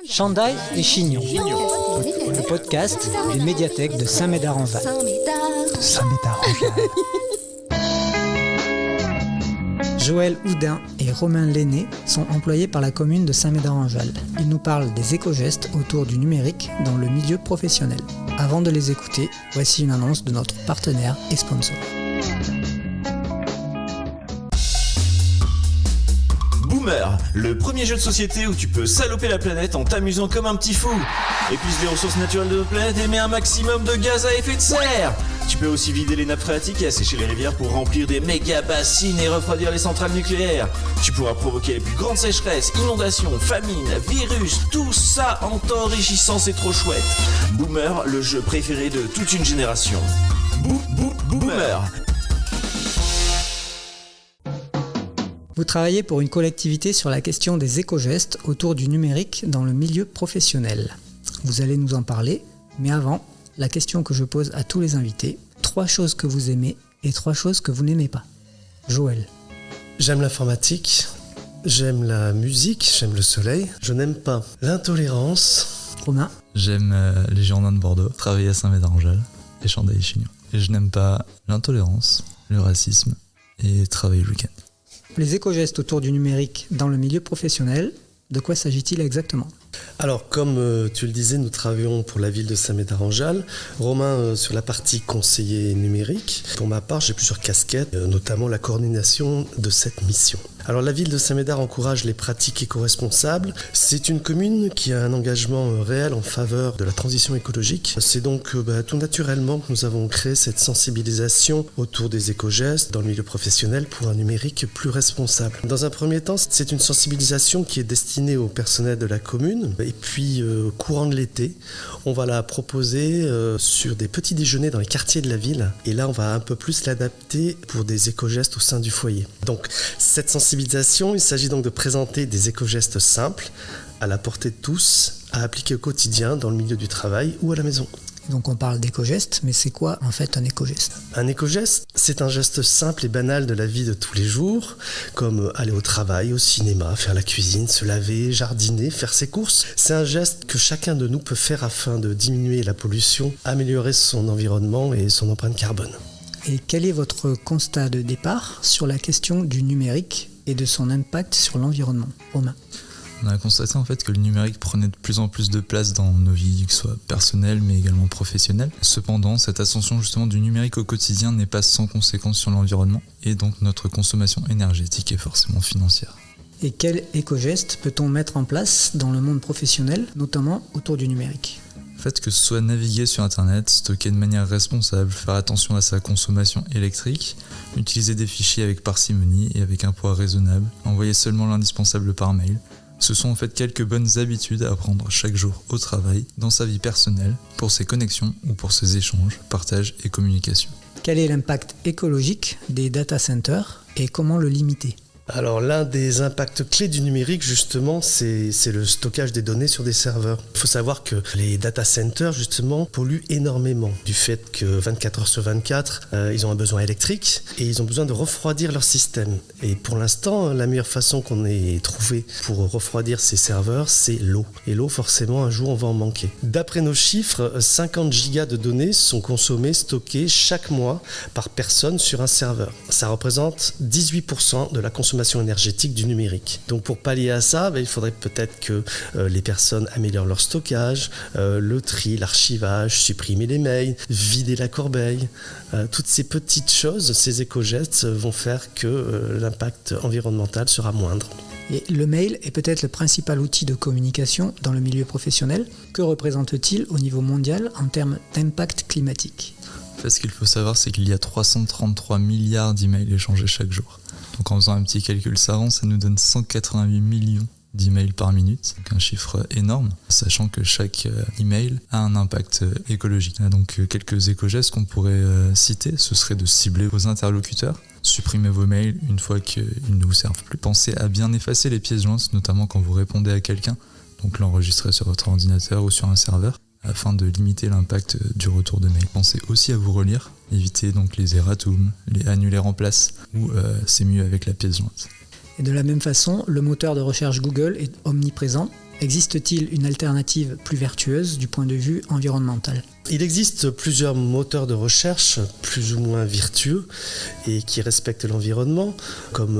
Chandail et Chignon, le podcast des médiathèques de Saint-Médard-en-Val. Joël Houdin et Romain Lenné sont employés par la commune de Saint-Médard-en-Val. Ils nous parlent des éco-gestes autour du numérique dans le milieu professionnel. Avant de les écouter, voici une annonce de notre partenaire et sponsor. Boomer, le premier jeu de société où tu peux saloper la planète en t'amusant comme un petit fou. Épuise les ressources naturelles de notre planète et mets un maximum de gaz à effet de serre. Tu peux aussi vider les nappes phréatiques et assécher les rivières pour remplir des méga bassines et refroidir les centrales nucléaires. Tu pourras provoquer les plus grandes sécheresses, inondations, famines, virus, tout ça en t'enrichissant, c'est trop chouette. Boomer, le jeu préféré de toute une génération. Boomer. Vous travaillez pour une collectivité sur la question des éco-gestes autour du numérique dans le milieu professionnel. Vous allez nous en parler, mais avant, la question que je pose à tous les invités, 3 choses que vous aimez et 3 choses que vous n'aimez pas. Joël. J'aime l'informatique, j'aime la musique, j'aime le soleil. Je n'aime pas l'intolérance. Romain. J'aime les Girondins de Bordeaux, travailler à Saint-Médard-en-Val et Chandail et Chignon. Et je n'aime pas l'intolérance, le racisme et travailler le week-end. Les éco-gestes autour du numérique dans le milieu professionnel, de quoi s'agit-il exactement ? Alors, comme tu le disais, nous travaillons pour la ville de Saint-Médard-en-Val. Romain sur la partie conseiller numérique. Pour ma part, j'ai plusieurs casquettes, notamment la coordination de cette mission. Alors, la ville de Saint-Médard encourage les pratiques éco-responsables. C'est une commune qui a un engagement réel en faveur de la transition écologique. C'est donc tout naturellement que nous avons créé cette sensibilisation autour des éco-gestes dans le milieu professionnel pour un numérique plus responsable. Dans un premier temps, c'est une sensibilisation qui est destinée au personnel de la commune. Et puis, courant de l'été, on va la proposer sur des petits déjeuners dans les quartiers de la ville. Et là, on va un peu plus l'adapter pour des éco-gestes au sein du foyer. Donc, cette sensibilisation, il s'agit donc de présenter des éco-gestes simples, à la portée de tous, à appliquer au quotidien dans le milieu du travail ou à la maison. Donc on parle d'éco-gestes, mais c'est quoi en fait un éco-geste ? Un éco-geste, c'est un geste simple et banal de la vie de tous les jours, comme aller au travail, au cinéma, faire la cuisine, se laver, jardiner, faire ses courses. C'est un geste que chacun de nous peut faire afin de diminuer la pollution, améliorer son environnement et son empreinte carbone. Et quel est votre constat de départ sur la question du numérique et de son impact sur l'environnement ? Romain. On a constaté en fait que le numérique prenait de plus en plus de place dans nos vies, que ce soit personnelles mais également professionnelles. Cependant, cette ascension justement du numérique au quotidien n'est pas sans conséquence sur l'environnement et donc notre consommation énergétique est forcément financière. Et quel éco-geste peut-on mettre en place dans le monde professionnel, notamment autour du numérique ? Le fait que ce soit naviguer sur Internet, stocker de manière responsable, faire attention à sa consommation électrique, utiliser des fichiers avec parcimonie et avec un poids raisonnable, envoyer seulement l'indispensable par mail. Ce sont en fait quelques bonnes habitudes à prendre chaque jour au travail, dans sa vie personnelle, pour ses connexions ou pour ses échanges, partages et communications. Quel est l'impact écologique des data centers et comment le limiter ? Alors l'un des impacts clés du numérique justement c'est le stockage des données sur des serveurs. Il faut savoir que les data centers justement polluent énormément du fait que 24 heures sur 24 ils ont un besoin électrique et ils ont besoin de refroidir leur système. Et pour l'instant la meilleure façon qu'on ait trouvé pour refroidir ces serveurs c'est l'eau. Et l'eau forcément un jour on va en manquer. D'après nos chiffres 50 gigas de données sont consommées, stockées chaque mois par personne sur un serveur. Ça représente 18% de la consommation énergétique du numérique. Donc pour pallier à ça, il faudrait peut-être que les personnes améliorent leur stockage, le tri, l'archivage, supprimer les mails, vider la corbeille. Toutes ces petites choses, ces éco-gestes vont faire que l'impact environnemental sera moindre. Et le mail est peut-être le principal outil de communication dans le milieu professionnel. Que représente-t-il au niveau mondial en termes d'impact climatique ? En fait, ce qu'il faut savoir, c'est qu'il y a 333 milliards d'emails échangés chaque jour. Donc en faisant un petit calcul savant, ça nous donne 188 millions d'emails par minute, donc un chiffre énorme, sachant que chaque email a un impact écologique. Donc quelques éco-gestes qu'on pourrait citer, ce serait de cibler vos interlocuteurs, supprimer vos mails une fois qu'ils ne vous servent plus. Pensez à bien effacer les pièces jointes, notamment quand vous répondez à quelqu'un, donc l'enregistrer sur votre ordinateur ou sur un serveur, afin de limiter l'impact du retour de mail. Pensez aussi à vous relire, évitez donc les erratums, les annulaires en place, ou c'est mieux avec la pièce jointe. Et de la même façon, le moteur de recherche Google est omniprésent. Existe-t-il une alternative plus vertueuse du point de vue environnemental ? Il existe plusieurs moteurs de recherche plus ou moins vertueux et qui respectent l'environnement, comme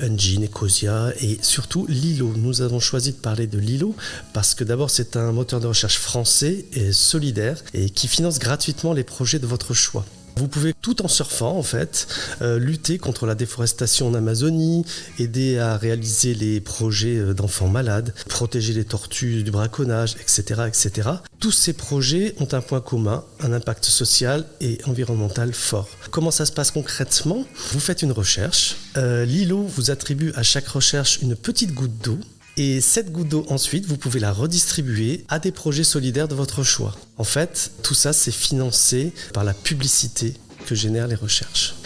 Engine, Ecosia et surtout Lilo. Nous avons choisi de parler de Lilo parce que d'abord c'est un moteur de recherche français et solidaire et qui finance gratuitement les projets de votre choix. Vous pouvez, tout en surfant en fait, lutter contre la déforestation en Amazonie, aider à réaliser les projets d'enfants malades, protéger les tortues du braconnage, etc., etc. Tous ces projets ont un point commun, un impact social et environnemental fort. Comment ça se passe concrètement ? Vous faites une recherche, Lilo vous attribue à chaque recherche une petite goutte d'eau. Et cette goutte d'eau, ensuite, vous pouvez la redistribuer à des projets solidaires de votre choix. En fait, tout ça, c'est financé par la publicité que génèrent les recherches.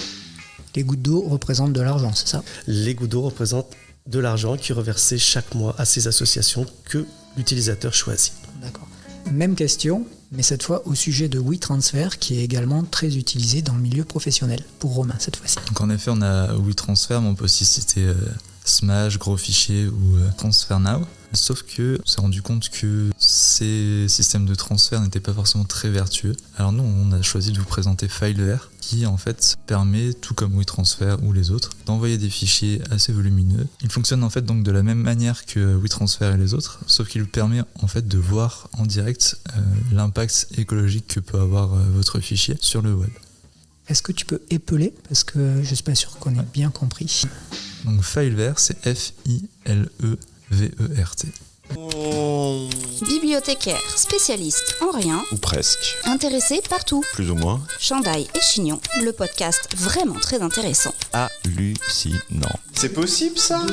Les gouttes d'eau représentent de l'argent, c'est ça ? Les gouttes d'eau représentent de l'argent qui est reversé chaque mois à ces associations que l'utilisateur choisit. D'accord. Même question, mais cette fois au sujet de WeTransfer, qui est également très utilisé dans le milieu professionnel, pour Romain cette fois-ci. Donc en effet, on a WeTransfer, mais on peut aussi citer Smash, Gros Fichier ou TransferNow. Sauf que on s'est rendu compte que ces systèmes de transfert n'étaient pas forcément très vertueux. Alors nous, on a choisi de vous présenter FileVer, qui en fait permet, tout comme WeTransfer ou les autres, d'envoyer des fichiers assez volumineux. Il fonctionne en fait donc de la même manière que WeTransfer et les autres, sauf qu'il permet en fait de voir en direct l'impact écologique que peut avoir votre fichier sur le web. Est-ce que tu peux épeler ? Parce que je ne suis pas sûr qu'on ait bien compris. Donc FileVer, c'est FILEVERT. Bibliothécaire, spécialiste en rien, Ou presque. intéressé partout. Plus ou moins. Chandail et Chignon, le podcast vraiment très intéressant. Hallucinant. C'est possible ça ?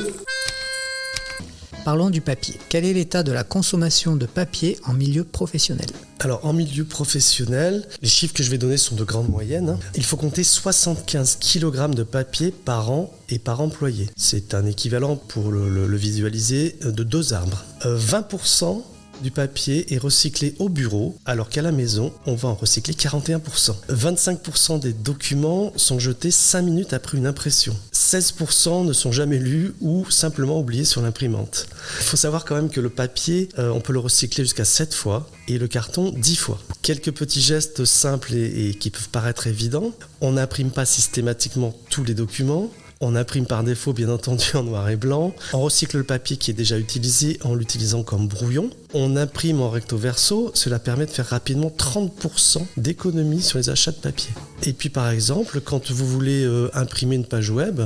Parlons du papier. Quel est l'état de la consommation de papier en milieu professionnel ? Alors, en milieu professionnel, les chiffres que je vais donner sont de grande moyenne. Il faut compter 75 kg de papier par an et par employé. C'est un équivalent, pour le visualiser, de 2 arbres. 20% du papier est recyclé au bureau, alors qu'à la maison, on va en recycler 41%. 25% des documents sont jetés 5 minutes après une impression. 16% ne sont jamais lus ou simplement oubliés sur l'imprimante. Il faut savoir quand même que le papier, on peut le recycler jusqu'à 7 fois et le carton 10 fois. Quelques petits gestes simples et qui peuvent paraître évidents. On n'imprime pas systématiquement tous les documents. On imprime par défaut, bien entendu, en noir et blanc. On recycle le papier qui est déjà utilisé en l'utilisant comme brouillon. On imprime en recto verso. Cela permet de faire rapidement 30% d'économie sur les achats de papier. Et puis, par exemple, quand vous voulez imprimer une page web,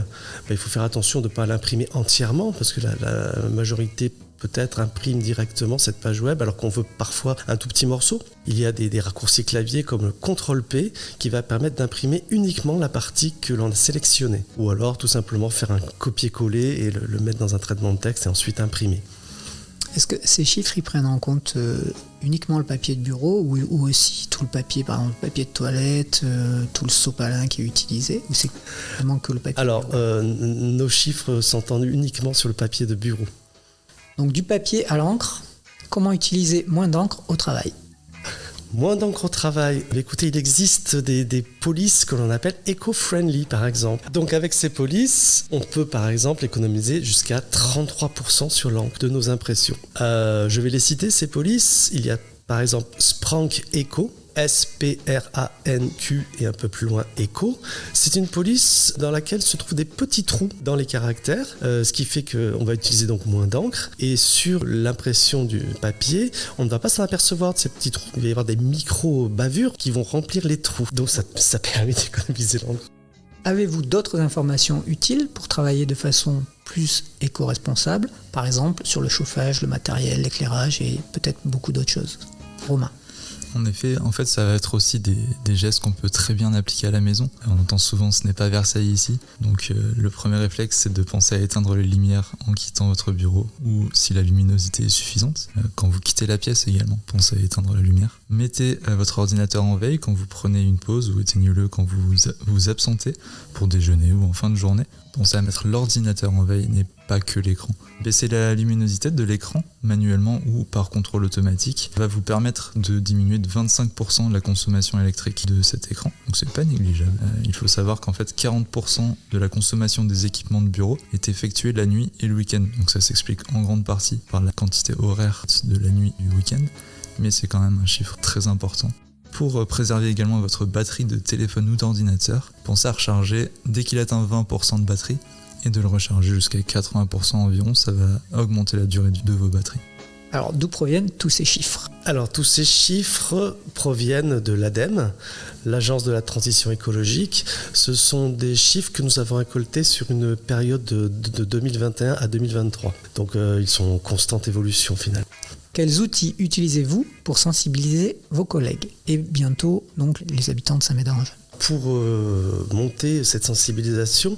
il faut faire attention de ne pas l'imprimer entièrement parce que la majorité peut-être imprime directement cette page web alors qu'on veut parfois un tout petit morceau. Il y a des raccourcis clavier comme le CTRL-P qui va permettre d'imprimer uniquement la partie que l'on a sélectionnée. Ou alors tout simplement faire un copier-coller et le mettre dans un traitement de texte et ensuite imprimer. Est-ce que ces chiffres ils prennent en compte uniquement le papier de bureau ou aussi tout le papier, par exemple le papier de toilette, tout le sopalin qui est utilisé, ou c'est vraiment que le papier Alors, de bureau ? nos chiffres s'entendent uniquement sur le papier de bureau. Donc du papier à l'encre, comment utiliser moins d'encre au travail ? Moins d'encre au travail. Écoutez, il existe des polices que l'on appelle éco-friendly, par exemple. Donc avec ces polices, on peut par exemple économiser jusqu'à 33% sur l'encre de nos impressions. Je vais les citer, ces polices. Il y a par exemple Sprank Eco, SPRANQ et un peu plus loin Eco. C'est une police dans laquelle se trouvent des petits trous dans les caractères, ce qui fait qu'on va utiliser donc moins d'encre. Et sur l'impression du papier, on ne va pas s'en apercevoir de ces petits trous. Il va y avoir des micro-bavures qui vont remplir les trous. Donc ça permet d'économiser l'encre. Avez-vous d'autres informations utiles pour travailler de façon plus éco-responsable, par exemple sur le chauffage, le matériel, l'éclairage et peut-être beaucoup d'autres choses ? Romain. En effet, ça va être aussi des gestes qu'on peut très bien appliquer à la maison. On entend souvent ce n'est pas Versailles ici. Donc le premier réflexe, c'est de penser à éteindre les lumières en quittant votre bureau ou si la luminosité est suffisante. Quand vous quittez la pièce également, pensez à éteindre la lumière. Mettez votre ordinateur en veille quand vous prenez une pause ou éteignez-le quand vous vous absentez pour déjeuner ou en fin de journée. Pensez à mettre l'ordinateur en veille pas que l'écran. Baisser la luminosité de l'écran manuellement ou par contrôle automatique va vous permettre de diminuer de 25% la consommation électrique de cet écran. Donc c'est pas négligeable. Il faut savoir qu'en fait 40% de la consommation des équipements de bureau est effectuée la nuit et le week-end. Donc ça s'explique en grande partie par la quantité horaire de la nuit et du week-end, mais c'est quand même un chiffre très important. Pour préserver également votre batterie de téléphone ou d'ordinateur, pensez à recharger dès qu'il atteint 20% de batterie et de le recharger jusqu'à 80% environ, ça va augmenter la durée de vos batteries. Alors d'où proviennent tous ces chiffres ? Alors tous ces chiffres proviennent de l'ADEME, l'Agence de la transition écologique. Ce sont des chiffres que nous avons récoltés sur une période de 2021 à 2023. Donc ils sont en constante évolution finalement. Quels outils utilisez-vous pour sensibiliser vos collègues et bientôt donc les habitants de Saint-Médard-en-Jalles ? Pour monter cette sensibilisation,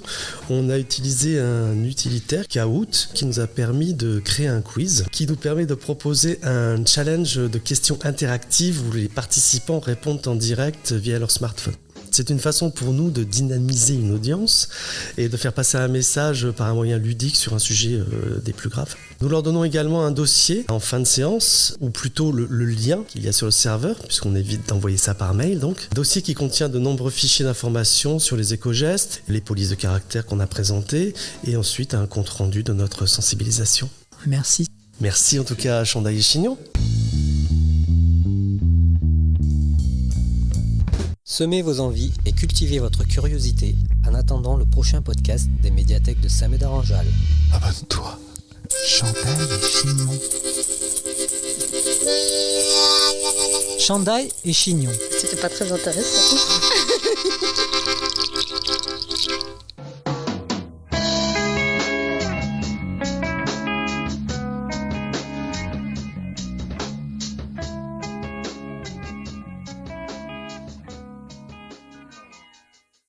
on a utilisé un utilitaire Kahoot qui nous a permis de créer un quiz qui nous permet de proposer un challenge de questions interactives où les participants répondent en direct via leur smartphone. C'est une façon pour nous de dynamiser une audience et de faire passer un message par un moyen ludique sur un sujet des plus graves. Nous leur donnons également un dossier en fin de séance, ou plutôt le lien qu'il y a sur le serveur, puisqu'on évite d'envoyer ça par mail. Donc, dossier qui contient de nombreux fichiers d'informations sur les éco-gestes, les polices de caractère qu'on a présentées, et ensuite un compte-rendu de notre sensibilisation. Merci. Merci en tout cas à Chandail et Chignon. Semez vos envies et cultivez votre curiosité en attendant le prochain podcast des médiathèques de Saint-Médard-en-Jalles. Abonne-toi. Chandail et Chignon. Chandail et Chignon. C'était pas très intéressant.